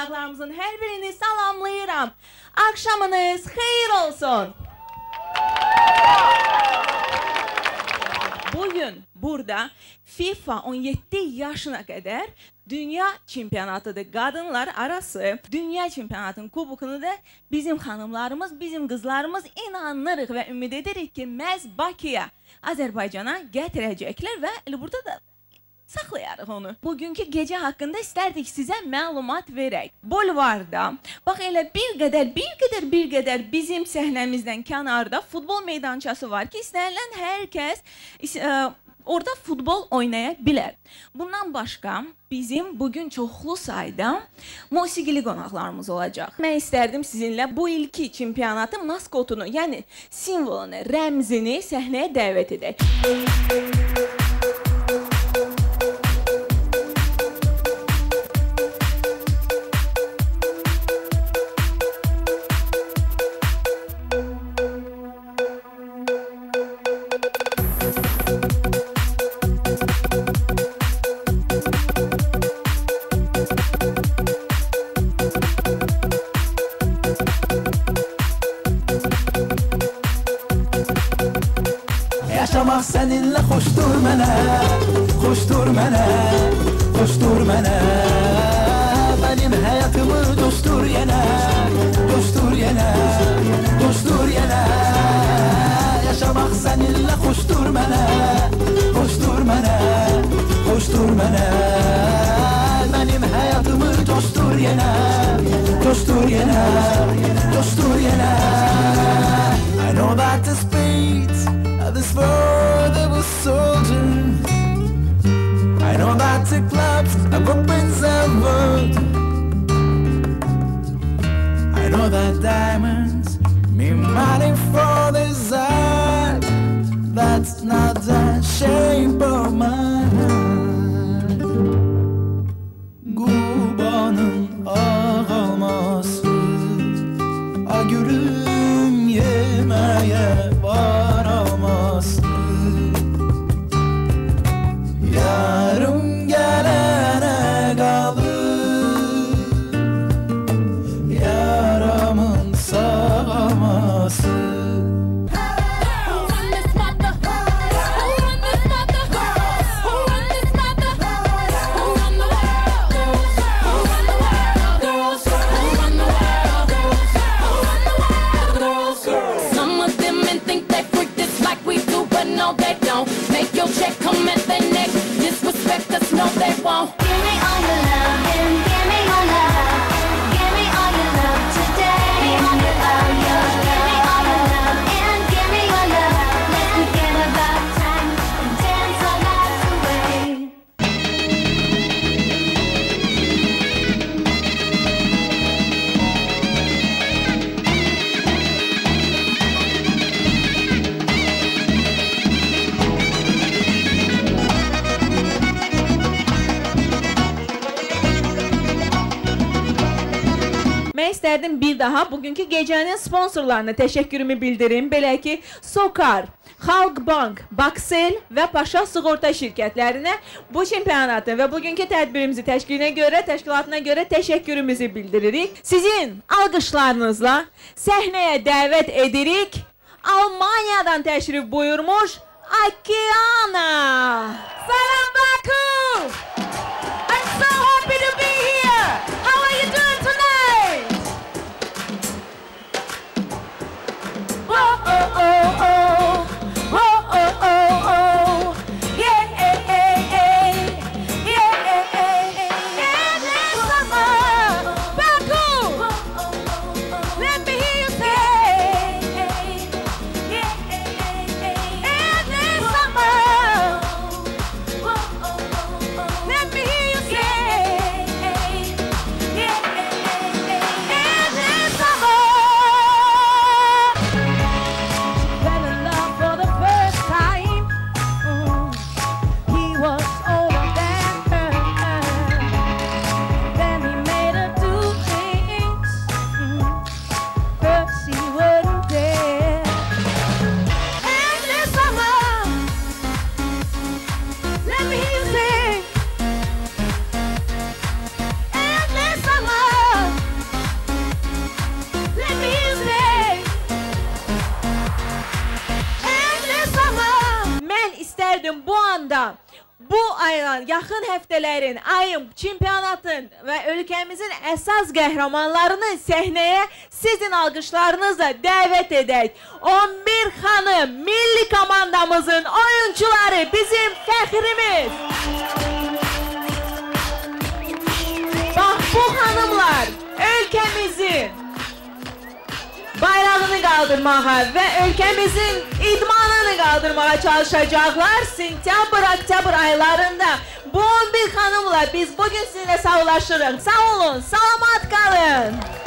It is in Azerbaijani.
qonaqlarımızın hər birini salamlayıram. Akşamınız xeyir olsun. Bugün burada FIFA 17 yaşına qədər dünya çempionatıdır. Qadınlar arası dünya çempionatının kubokunu da bizim xanımlarımız, bizim qızlarımız inanırıq və ümid edirik ki, məhz Bakıya, Azərbaycana gətirəcəklər və elə burada da saxlayarıq onu. Bugünkü gecə haqqında istərdik sizə məlumat verək. Bolvarda, bax elə bir qədər bizim səhnəmizdən kənarda futbol meydançası var ki, istənilən hər kəs orada futbol oynaya bilər. Bundan başqa bizim bugün çoxlu sayda musiqili qonaqlarımız olacaq. Mən istərdim sizinlə bu ilki çempionatın maskotunu, yəni simvolunu, rəmzini səhnəyə dəvət edək. Yaşamak seninle hoştur mənə, hoştur mənə, hoştur mənə. Benim hayatımı coştur yenə, coştur yenə, coştur yenə. Yaşamak seninle hoştur mənə, hoştur mənə, hoştur mənə. Benim hayatımı coştur yenə, coştur yenə, coştur yenə. I know that the speed this world of a soldier. I know that the clubs have opened the world. I know that diamonds mean money for this art. That's not the shape of my heart. Kurbanın ağalması, a gülüm yemeye var olması. Yarım gelene kalır yaramın sağlaması. No, they don't. Make your check come at their neck. Disrespect us, no, they won't. Give me all your love and give me your love. Give me all your love today. Give me all your love. Give me all your love and give me your love. Let's forget about time and dance our lives away. Mən istərdim bir daha bugünkü gecənin sponsorlarına təşəkkürümü bildirim. Belə ki, Sokar, Xalq Bank, Baksel və Paşa Sığorta şirkətlərinə bu çempionatın və bugünkü tədbirimizi təşkilatına görə təşəkkürümüzü bildiririk. Sizin alqışlarınızla səhnəyə dəvət edirik Almaniyadan təşrif buyurmuş Okeana. Salam Baku! I'm so happy to be here! How are you doing tonight? Whoa, oh, oh, oh. Whoa, oh, oh, oh. Yeah, yeah, yeah, yeah, yeah, this summer. Baku! Let me hear you say, yeah, this summer. ayının bu anda, bu ayın, yaxın həftələrin, ayın, çempionatın və ölkəmizin əsas qəhrəmanlarını səhnəyə sizin alqışlarınızla dəvət edək. 11 xanım, milli komandamızın oyuncuları, bizim fəxrimiz. Bax, bu xanımlar ölkəmizin bayrağını qaldırmağa və ölkəmizin idmanını qaldırmağa çalışacaqlar. Sentyabr-oktyabr aylarında bu 11 xanımla biz bugün sizinlə sağlaşırıq. Sağ olun, salamat qalın.